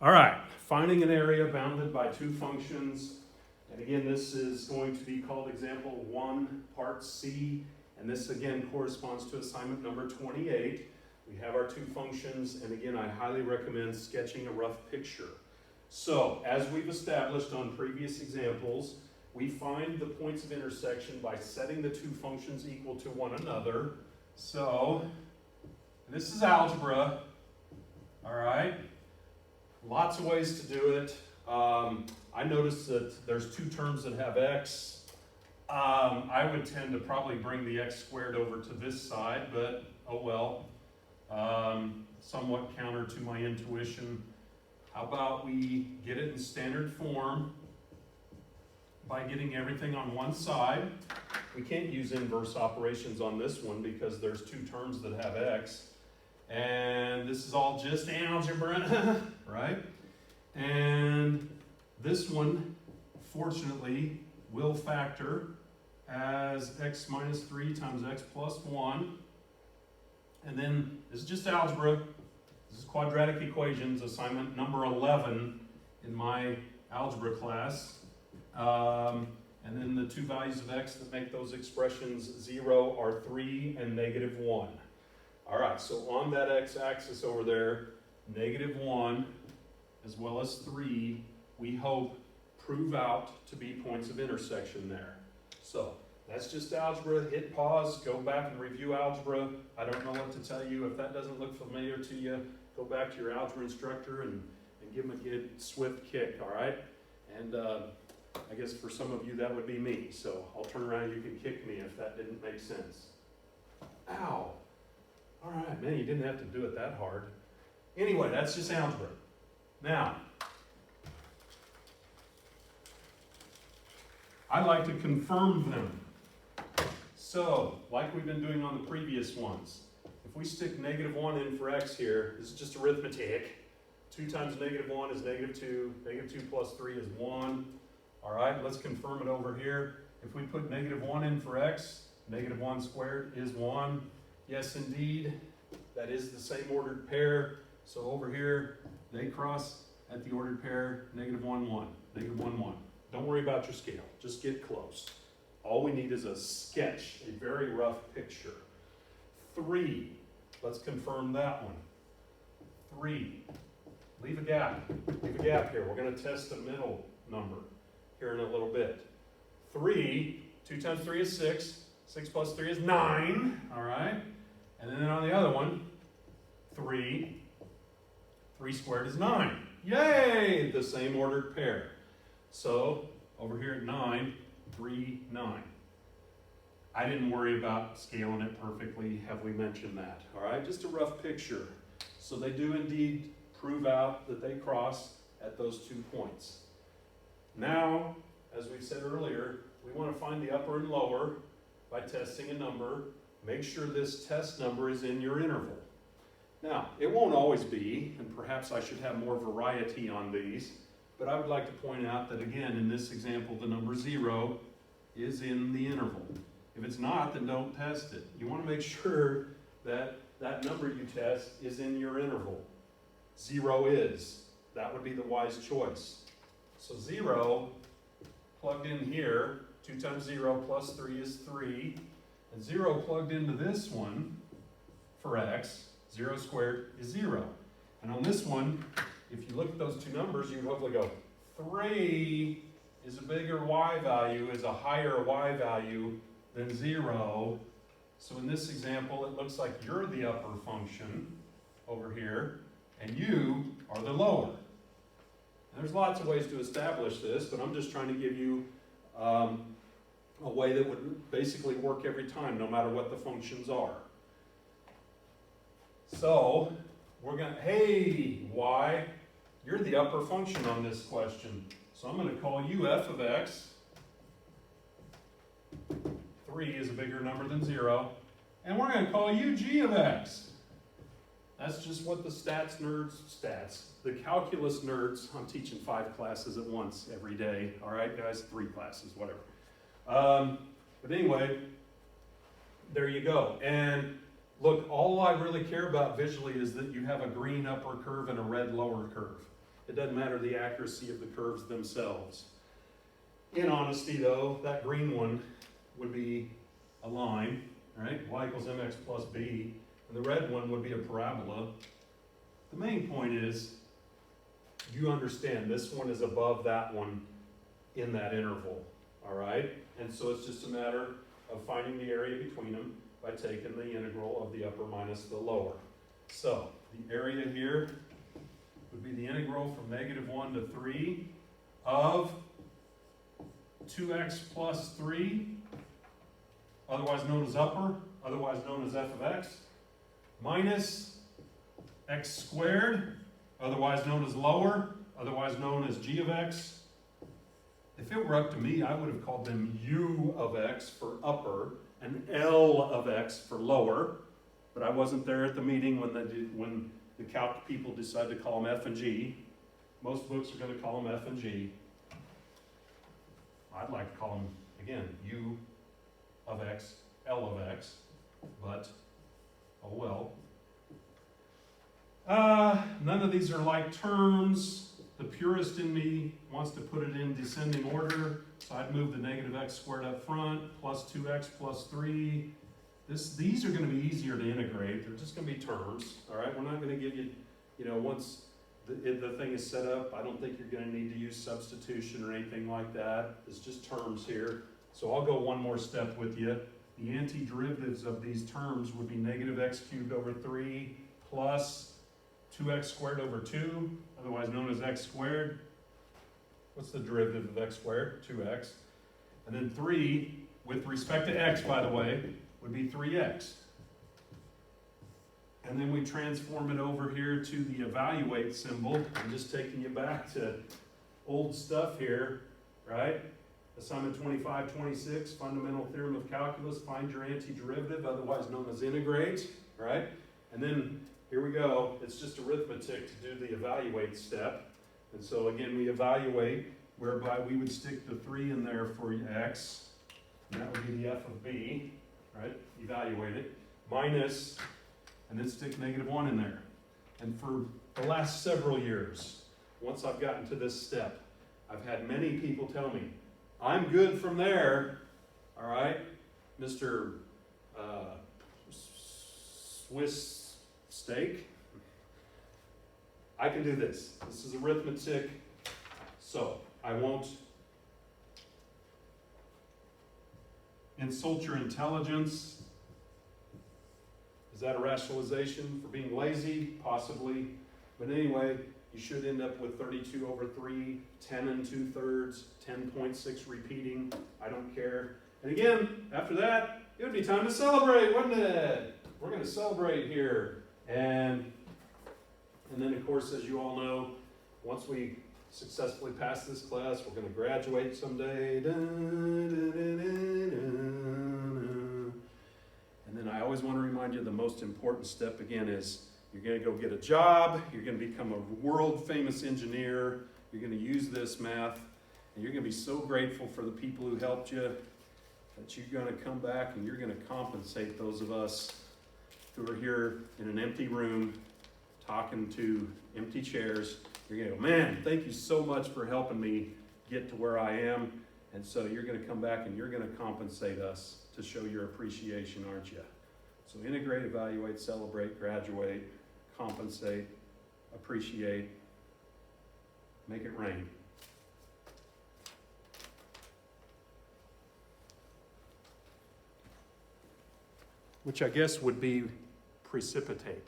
All right, finding an area bounded by two functions. And again, this is going to be called example 1, part C. And this again corresponds to assignment number 28. We have our two functions, and again, I highly recommend sketching a rough picture. So, as we've established on previous examples, we find the points of intersection by setting the two functions equal to one another. So, this is algebra, all right? Lots of ways to do it. I noticed that there's two terms that have x. I would tend to probably bring the x squared over to this side, but oh well. Somewhat counter to my intuition. How about we get it in standard form by getting everything on one side? We can't use inverse operations on this one because there's two terms that have x. And this is all just algebra, right? And this one, fortunately, will factor as x minus 3 times x plus 1. And then this is just algebra. This is quadratic equations, assignment number 11 in my algebra class. And then the two values of x that make those expressions 0 are 3 and negative 1. All right, so on that x-axis over there, negative 1 as well as 3, we hope prove out to be points of intersection there. So that's just algebra. Hit pause, go back and review algebra. I don't know what to tell you. If that doesn't look familiar to you, go back to your algebra instructor and give him a good swift kick, all right? And I guess for some of you that would be me. So I'll turn around, you can kick me if that didn't make sense. Ow. All right, man, you didn't have to do it that hard. Anyway, that's just algebra. Now, I like to confirm them. So, like we've been doing on the previous ones, if we stick negative 1 in for x here, this is just arithmetic. 2 times negative 1 is negative 2. Negative 2 plus 3 is 1. All right, let's confirm it over here. If we put negative 1 in for x, negative 1 squared is 1. Yes, indeed, that is the same ordered pair. So over here, they cross at the ordered pair, negative 1, 1, negative 1, 1. Don't worry about your scale, just get close. All we need is a sketch, a very rough picture. 3, let's confirm that one. 3, leave a gap here. We're gonna test the middle number here in a little bit. 3, 2 times 3 is 6. 6 plus 3 is 9, all right? And then on the other one, 3 squared is 9. Yay! The same ordered pair. So, over here at 9, 3, 9. I didn't worry about scaling it perfectly. Have we mentioned that? All right, just a rough picture. So they do indeed prove out that they cross at those 2 points. Now, as we said earlier, we want to find the upper and lower by testing a number. Make sure this test number is in your interval. Now, it won't always be, and perhaps I should have more variety on these, but I would like to point out that again, in this example, the number 0 is in the interval. If it's not, then don't test it. You want to make sure that that number you test is in your interval. 0 is. That would be the wise choice. So 0 plugged in here, 2 times 0 plus 3 is 3. And 0 plugged into this one for x, 0 squared is 0. And on this one, if you look at those two numbers, you would hopefully go, 3 is a bigger y value, is a higher y value than 0. So in this example, it looks like you're the upper function over here, and you are the lower. And there's lots of ways to establish this, but I'm just trying to give you a way that would basically work every time, no matter what the functions are. So, we're going to, hey, y, you're the upper function on this question. So I'm going to call you f of x. 3 is a bigger number than 0. And we're going to call you g of x. That's just what the the calculus nerds, I'm teaching 5 classes at once every day. All right, guys, 3 classes, whatever. But anyway, there you go. And look, all I really care about visually is that you have a green upper curve and a red lower curve. It doesn't matter the accuracy of the curves themselves. In honesty though, that green one would be a line, right? Y equals mx plus b. And the red one would be a parabola. The main point is, you understand this one is above that one in that interval, all right? And so it's just a matter of finding the area between them by taking the integral of the upper minus the lower. So the area here would be the integral from -1 to 3 of 2x plus 3, otherwise known as upper, otherwise known as f of x, minus x squared, otherwise known as lower, otherwise known as g of x. If it were up to me, I would have called them u of x for upper and L of x for lower, but I wasn't there at the meeting when the calc people decided to call them F and G. Most books are going to call them F and G. I'd like to call them, again, u of x, L of x, but oh well. None of these are like terms. The purist in me wants to put it in descending order, so I'd move the negative x squared up front, plus 2x plus 3. These are going to be easier to integrate. They're just going to be terms, all right? We're not going to give you, once the thing is set up, I don't think you're going to need to use substitution or anything like that. It's just terms here. So I'll go one more step with you. The antiderivatives of these terms would be negative x cubed over 3 plus 2x squared over 2, otherwise known as x squared. What's the derivative of x squared? 2x. And then 3, with respect to x, by the way, would be 3x. And then we transform it over here to the evaluate symbol. I'm just taking you back to old stuff here, right? Assignment 25-26, fundamental theorem of calculus, find your antiderivative, otherwise known as integrate, right? And then here we go, it's just arithmetic to do the evaluate step. And so again, we evaluate, whereby we would stick the 3 in there for x, and that would be the f of b, right? Evaluate it, minus, and then stick -1 in there. And for the last several years, once I've gotten to this step, I've had many people tell me, I'm good from there, all right, Mr. Swiss steak. I can do this. This is arithmetic, so I won't insult your intelligence. Is that a rationalization for being lazy? Possibly. But anyway, you should end up with 32 over 3, 10 and 2/3, 10.6 repeating. I don't care. And again, after that, it would be time to celebrate, wouldn't it? We're going to celebrate here. And then, of course, as you all know, once we successfully pass this class, we're going to graduate someday. And then I always want to remind you the most important step again is you're going to go get a job, you're going to become a world-famous engineer, you're going to use this math, and you're going to be so grateful for the people who helped you that you're going to come back and you're going to compensate those of us who are here in an empty room talking to empty chairs. You're going to go, man, thank you so much for helping me get to where I am. And so you're going to come back and you're going to compensate us to show your appreciation, aren't you? So integrate, evaluate, celebrate, graduate, compensate, appreciate, make it rain. Which I guess would be precipitate.